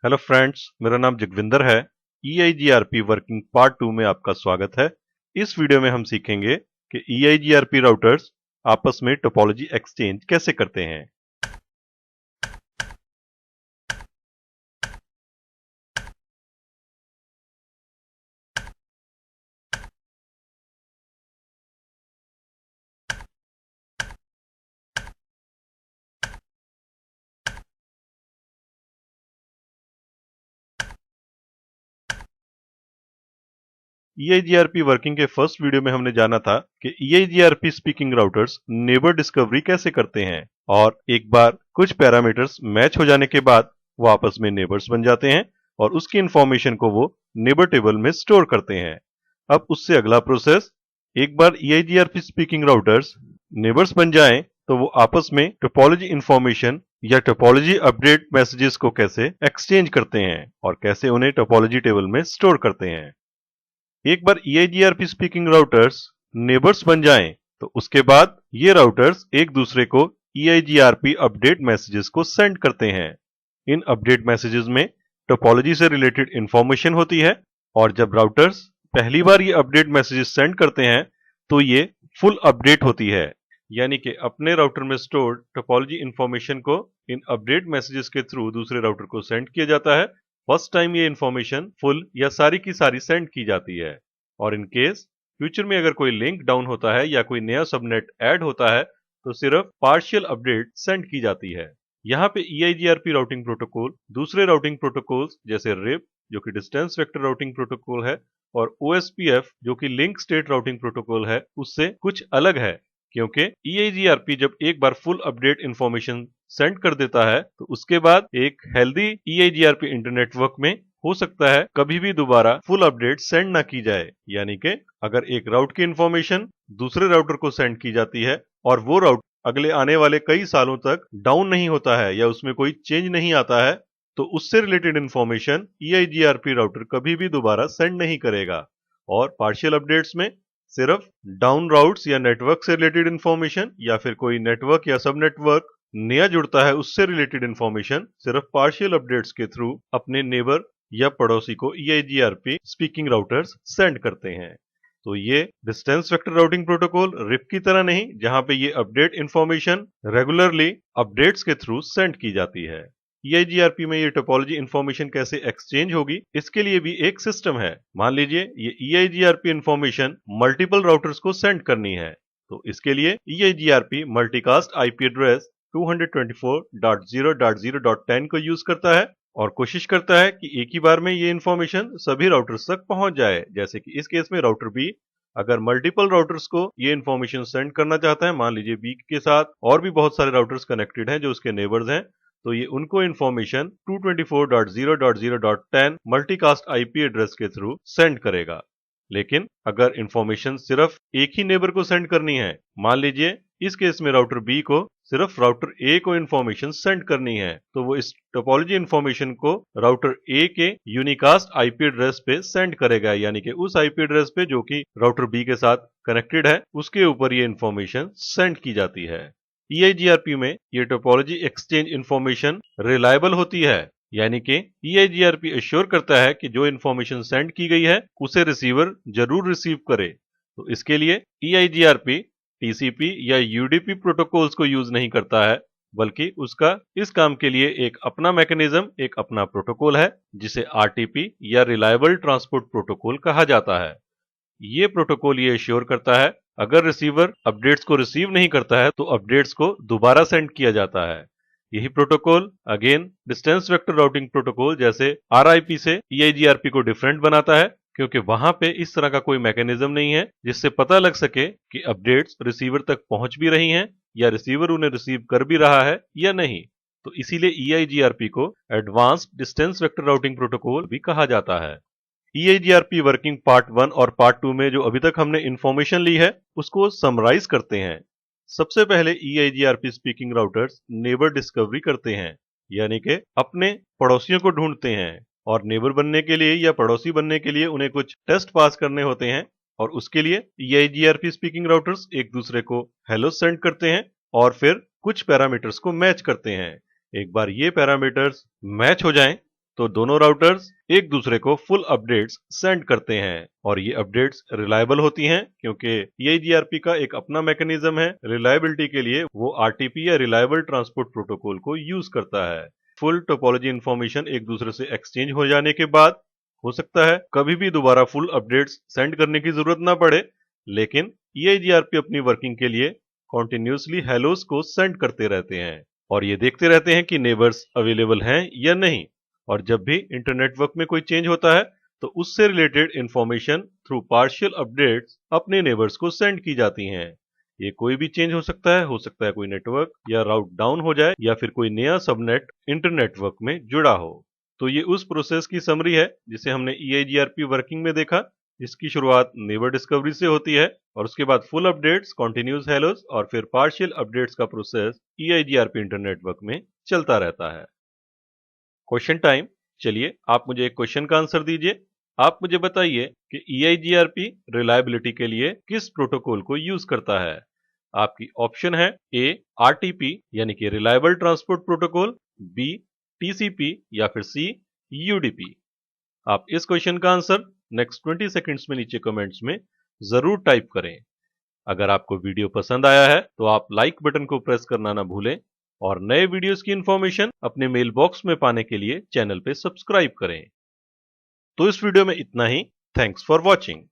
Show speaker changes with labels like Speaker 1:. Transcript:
Speaker 1: Hello friends, मेरा नाम जगविंदर है। EIGRP वर्किंग पार्ट 2 में आपका स्वागत है। इस वीडियो में हम सीखेंगे कि EIGRP राउटर्स आपस में टोपोलॉजी एक्सचेंज कैसे करते हैं। EIGRP वर्किंग के फर्स्ट वीडियो में हमने जाना था कि EIGRP speaking routers neighbour discovery कैसे करते हैं और एक बार कुछ पैरामीटर्स मैच हो जाने के बाद वो आपस में नेबर्स बन जाते हैं और उसकी इंफॉर्मेशन को वो नेबर टेबल में स्टोर करते हैं। अब उससे अगला प्रोसेस, एक बार EIGRP स्पीकिंग राउटर्स नेबर्स बन जाएं तो वो आपस में टोपोलॉजी इंफॉर्मेशन या टोपोलॉजी अपडेट मैसेजेस को कैसे एक्सचेंज करते हैं और कैसे उन्हें टोपोलॉजी टेबल में स्टोर करते हैं। एक बार EIGRP स्पीकिंग राउटर्स नेबर्स बन जाएं तो उसके बाद ये राउटर्स एक दूसरे को EIGRP अपडेट मैसेजेस को सेंड करते हैं। इन अपडेट मैसेजेस में टोपोलॉजी से रिलेटेड इंफॉर्मेशन होती है और जब राउटर्स पहली बार ये अपडेट मैसेजेस सेंड करते हैं तो ये फुल अपडेट होती है, यानी कि अपने राउटर में स्टोर्ड टोपोलॉजी इंफॉर्मेशन को इन अपडेट मैसेजेस के थ्रू दूसरे राउटर को सेंड किया जाता है। फर्स्ट टाइम ये इंफॉर्मेशन फुल या सारी की सारी सेंड की जाती है और इन केस फ्यूचर में अगर कोई लिंक डाउन होता है या कोई नया सबनेट ऐड होता है तो सिर्फ पार्शियल अपडेट सेंड की जाती है। यहाँ पे EIGRP राउटिंग प्रोटोकॉल दूसरे राउटिंग प्रोटोकॉल्स जैसे RIP जो कि डिस्टेंस वेक्टर राउटिंग प्रोटोकॉल है और OSPF जो कि लिंक स्टेट राउटिंग प्रोटोकॉल है उससे कुछ अलग है, क्योंकि EIGRP जब एक बार फुल अपडेट इंफॉर्मेशन सेंड कर देता है तो उसके बाद एक हेल्दी EIGRP इंटरनेटवर्क में हो सकता है कभी भी दोबारा फुल अपडेट सेंड ना की जाए, यानी कि अगर एक राउट की इंफॉर्मेशन दूसरे राउटर को सेंड की जाती है और वो राउट अगले आने वाले कई सालों तक डाउन नहीं होता है या उसमें कोई चेंज नहीं आता है तो उससे रिलेटेड इंफॉर्मेशन EIGRP राउटर कभी भी दोबारा सेंड नहीं करेगा। और पार्शियल अपडेट्स में सिर्फ डाउन राउट्स या नेटवर्क से रिलेटेड इंफॉर्मेशन या फिर कोई नेटवर्क या सब नेटवर्क नया जुड़ता है उससे रिलेटेड इंफॉर्मेशन सिर्फ पार्शियल अपडेट्स के थ्रू अपने नेबर या पड़ोसी को EIGRP स्पीकिंग राउटर्स सेंड करते हैं। तो ये distance vector routing protocol RIP की तरह नहीं, जहां पे ये अपडेट इंफॉर्मेशन रेगुलरली अपडेट्स के थ्रू सेंड की जाती है। EIGRP में ये टोपोलॉजी इंफॉर्मेशन कैसे एक्सचेंज होगी, इसके लिए भी एक सिस्टम है। मान लीजिए ये EIGRP इंफॉर्मेशन मल्टीपल राउटर्स को सेंड करनी है, तो इसके लिए EIGRP मल्टीकास्ट IP एड्रेस 224.0.0.10 को यूज करता है और कोशिश करता है कि एक ही बार में ये इंफॉर्मेशन सभी राउटर्स तक पहुंच जाए। जैसे कि इस केस में राउटर बी अगर मल्टीपल राउटर्स को ये इंफॉर्मेशन सेंड करना चाहता है, मान लीजिए बी के साथ और भी बहुत सारे राउटर्स कनेक्टेड हैं जो उसके नेबर्स हैं, तो ये उनको इंफॉर्मेशन 224.0.0.10 मल्टीकास्ट IP एड्रेस के थ्रू सेंड करेगा। लेकिन अगर इंफॉर्मेशन सिर्फ एक ही नेबर को सेंड करनी है, मान लीजिए इस केस में राउटर बी को सिर्फ राउटर ए को इंफॉर्मेशन सेंड करनी है, तो वो इस टोपोलॉजी इंफॉर्मेशन को राउटर ए के यूनिकास्ट IP एड्रेस पे सेंड करेगा, यानी कि उस IP एड्रेस पे जो कि राउटर बी के साथ कनेक्टेड है उसके ऊपर ये इंफॉर्मेशन सेंड की जाती है। EIGRP में ये टोपोलॉजी एक्सचेंज इंफॉर्मेशन रिलायबल होती है, यानी कि EIGRP एश्योर करता है कि जो इंफॉर्मेशन सेंड की गई है उसे रिसीवर जरूर रिसीव करे। तो इसके लिए EIGRP TCP या UDP प्रोटोकॉल्स को यूज नहीं करता है, बल्कि उसका इस काम के लिए एक अपना मैकेनिज्म, एक अपना प्रोटोकॉल है जिसे RTP या रिलायबल ट्रांसपोर्ट प्रोटोकॉल कहा जाता है। ये प्रोटोकॉल ये एश्योर करता है अगर रिसीवर अपडेट्स को रिसीव नहीं करता है तो अपडेट्स को दोबारा सेंड किया जाता है। यही protocol again distance vector routing protocol जैसे RIP से EIGRP को डिफरेंट बनाता है, क्योंकि वहां पे इस तरह का कोई मैकेनिज्म नहीं है जिससे पता लग सके कि अपडेट्स रिसीवर तक पहुंच भी रही हैं या रिसीवर उन्हें रिसीव कर भी रहा है या नहीं। तो इसीलिए EIGRP को advanced distance vector routing protocol भी कहा जाता है। EIGRP वर्किंग पार्ट 1 और पार्ट 2 में जो अभी तक हमने इंफॉर्मेशन ली है उसको समराइज करते हैं। सबसे पहले EIGRP speaking routers neighbour discovery करते हैं, यानी कि अपने पड़ोसियों को ढूंढते हैं और नेबर बनने के लिए या पड़ोसी बनने के लिए उन्हें कुछ टेस्ट पास करने होते हैं और उसके लिए EIGRP स्पीकिंग राउटर्स एक दूसरे को हेलो सेंड करते हैं और फिर कुछ पैरामीटर्स को मैच करते हैं। एक बार ये पैरामीटर्स मैच हो जाएं तो दोनों राउटर्स एक दूसरे को फुल अपडेट्स सेंड करते हैं और ये अपडेट्स रिलायबल होती हैं क्योंकि EIGRP का एक अपना मैकेनिज्म है। रिलायबिलिटी के लिए वो RTP या रिलायबल ट्रांसपोर्ट प्रोटोकॉल को यूज करता है। फुल टोपोलॉजी इंफॉर्मेशन एक दूसरे से एक्सचेंज हो जाने के बाद हो सकता है कभी भी दोबारा फुल अपडेट्स सेंड करने की जरूरत ना पड़े, लेकिन EIGRP अपनी वर्किंग के लिए कॉन्टिन्यूसली हेलोस को सेंड करते रहते हैं और ये देखते रहते हैं कि नेबर्स अवेलेबल हैं या नहीं। और जब भी इंटरनेटवर्क में कोई चेंज होता है तो उससे related information through partial updates अपने नेबर्स को सेंड की जाती हैं। ये कोई भी चेंज हो सकता है कोई नेटवर्क या राउट डाउन हो जाए या फिर कोई नया सबनेट इंटरनेटवर्क में जुड़ा हो। तो ये उस प्रोसेस की समरी है जिसे हमने EIGRP वर्किंग में देखा, जिसकी शुरुआत नेबर डिस्कवरी से होती है और उसके बाद फुल अपडेट्स, कॉन्टिन्यूस हेलोस और फिर पार्शियल अपडेट्स का प्रोसेस EIGRP इंटरनेटवर्क में चलता रहता है। Question time. चलिए आप मुझे एक क्वेश्चन का आंसर दीजिए। आप मुझे बताइए कि EIGRP रिलायबिलिटी के लिए किस प्रोटोकॉल को यूज करता है। आपकी ऑप्शन है A RTP यानी कि reliable transport protocol, B TCP या फिर C UDP। आप इस क्वेश्चन का आंसर नेक्स्ट 20 सेकंड्स में नीचे कमेंट्स में जरूर टाइप करें। अगर आपको वीडियो पसंद आया है तो आप लाइक बटन को प्रेस करना ना भूलें और नए वीडियोस की इंफॉर्मेशन अपने मेल बॉक्स में पाने के लिए चैनल पे सब्सक्राइब करें। तो इस वीडियो में इतना ही। Thanks for watching.